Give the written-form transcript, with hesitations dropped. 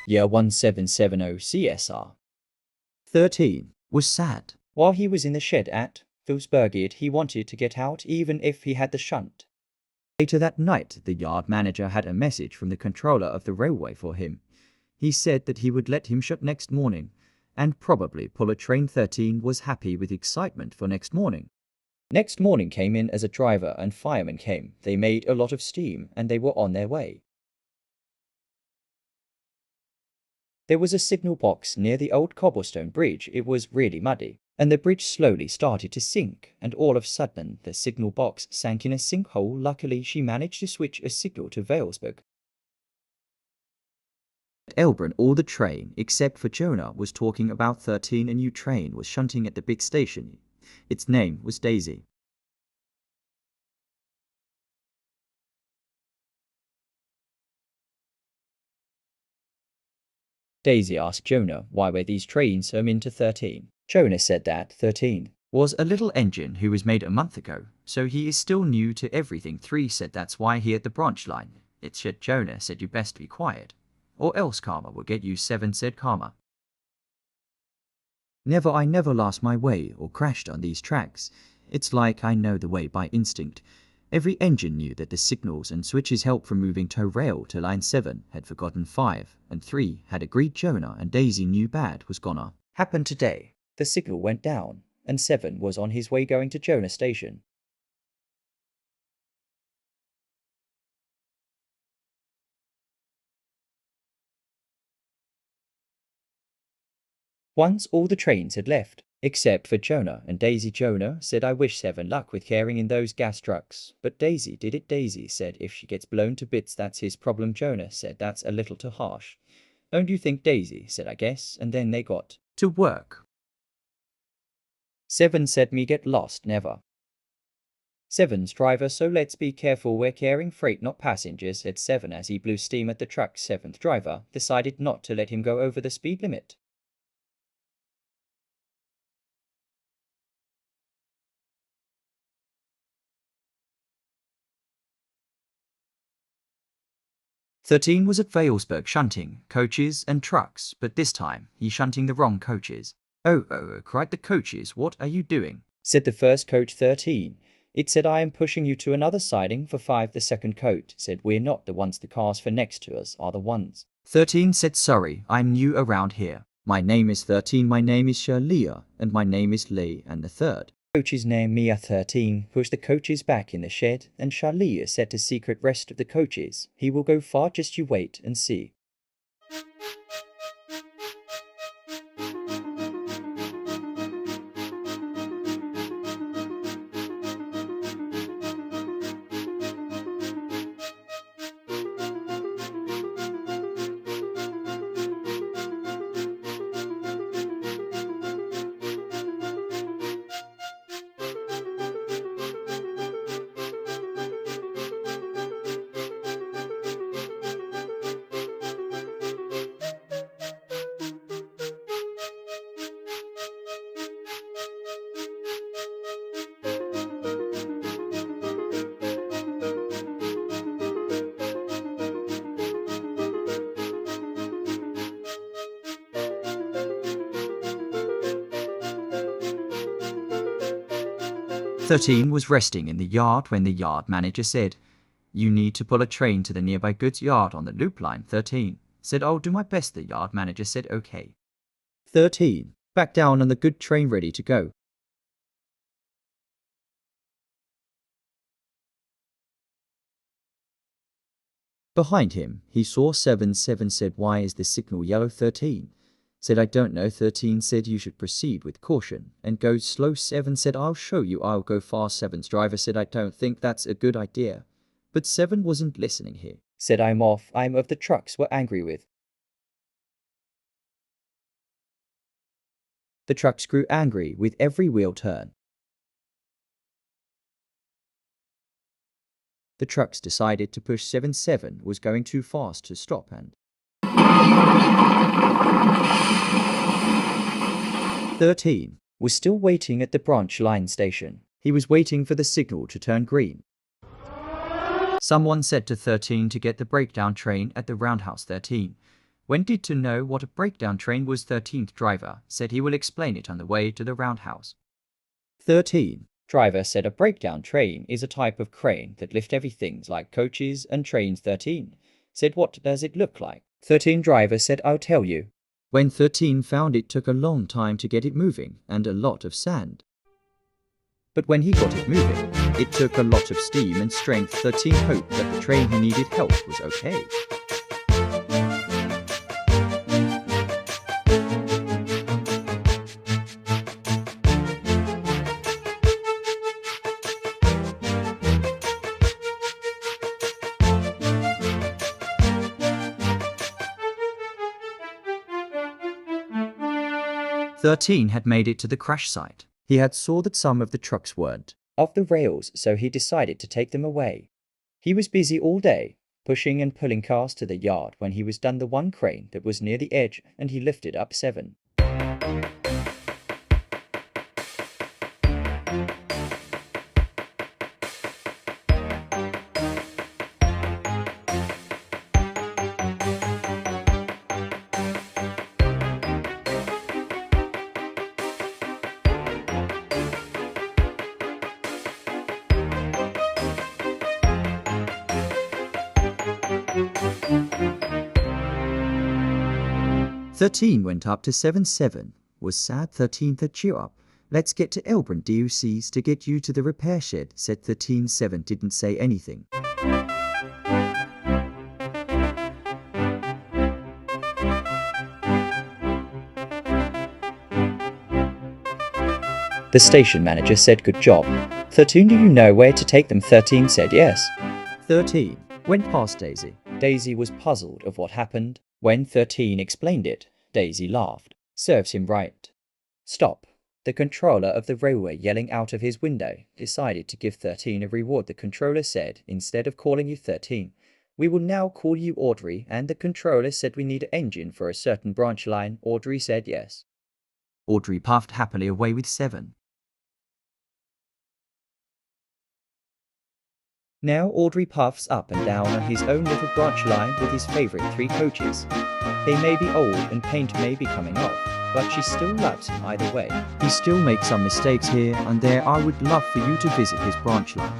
Year 1770 CSR. 13 was sad. While he was in the shed at Philsburgid, he wanted to get out even if he had the shunt. Later that night, the yard manager had a message from the controller of the railway for him. He said that he would let him shut next morning, and probably pull a train. 13 was happy with excitement for next morning. Next morning came in as a driver and fireman came. They made a lot of steam and they were on their way. There was a signal box near the old cobblestone bridge. It was really muddy, and the bridge slowly started to sink, and all of a sudden the signal box sank in a sinkhole. Luckily, she managed to switch a signal to Valesburg. At Elbrun, all the train, except for Jonah, was talking about 13. A new train was shunting at the big station. Its name was Daisy. Daisy asked Jonah, why were these trains home into 13? Jonah said that 13 was a little engine who was made a month ago, so he is still new to everything. 3 said that's why he at the branch line. It's shit. Jonah said you best be quiet, or else karma will get you. 7 said karma. I never lost my way or crashed on these tracks. It's like I know the way by instinct. Every engine knew that the signals and switches help from moving tow rail to line 7 had forgotten. 5 and 3 had agreed. Jonah and Daisy knew bad was gonna happen today. The signal went down, and 7 was on his way going to Jonah station. Once all the trains had left, except for Jonah and Daisy. Jonah said, I wish 7 luck with carrying in those gas trucks, but Daisy did it. Daisy said if she gets blown to bits that's his problem. Jonah said that's a little too harsh. Don't you think? Daisy said I guess, and then they got to work. 7 said me get lost never. 7's driver, so let's be careful, we're carrying freight not passengers, said 7 as he blew steam at the truck. 7th driver decided not to let him go over the speed limit. "13 was at Valesburg shunting coaches and trucks, but this time he shunting the wrong coaches. Oh, cried the coaches, what are you doing? Said the first coach. 13. It said I am pushing you to another siding for 5. The second coach said we're not the ones, the cars for next to us are the ones. 13 said sorry, I'm new around here. My name is 13, my name is Shirley, and my name is Lee, and the third coach's name Mia. 13 pushed the coaches back in the shed, and Shirley said to secret rest of the coaches, he will go far, just you wait and see. "13 was resting in the yard when the yard manager said, you need to pull a train to the nearby goods yard on the loop line. 13 said, I'll do my best. The yard manager said, okay. 13 back down on the good train ready to go. Behind him, he saw 7. 7 said, why is the signal yellow? 13 said, I don't know. 13 said, you should proceed with caution and go slow. 7 said, I'll show you, I'll go fast. 7's driver said, I don't think that's a good idea. But 7 wasn't listening here. Said, I'm off, I'm of the trucks were angry with. The trucks grew angry with every wheel turn. The trucks decided to push 7. 7 was going too fast to stop, and 13 was still waiting at the branch line station. He was waiting for the signal to turn green. Someone said to 13 to get the breakdown train at the roundhouse. 13 When did to know what a breakdown train was, 13th driver said he will explain it on the way to the roundhouse. 13. Driver said a breakdown train is a type of crane that lift heavy things like coaches and trains. 13 said what does it look like? 13 driver said I'll tell you. When 13 found it took a long time to get it moving and a lot of sand. But when he got it moving, it took a lot of steam and strength. 13 hoped that the train who needed help was okay. Thirteen had made it to the crash site. He had saw that some of the trucks weren't Off the rails, so he decided to take them away. He was busy all day, pushing and pulling cars to the yard when he was done the one crane that was near the edge and he lifted up 7. "13 went up to 7-7. Was sad. 13 said cheer up. Let's get to Elbrand DOCs to get you to the repair shed," said 13-7 didn't say anything. The station manager said good job. 13 do you know where to take them? 13 said yes. 13 went past Daisy. Daisy was puzzled of what happened. When 13 explained it, Daisy laughed. Serves him right. Stop. The controller of the railway yelling out of his window decided to give 13 a reward. The controller said, instead of calling you 13, we will now call you Audrey, and the controller said we need an engine for a certain branch line. Audrey said yes. Audrey puffed happily away with 7. Now Audrey puffs up and down on his own little branch line with his favourite 3 coaches. They may be old and paint may be coming off, but she still loves him either way. He still makes some mistakes here and there. I would love for you to visit his branch line.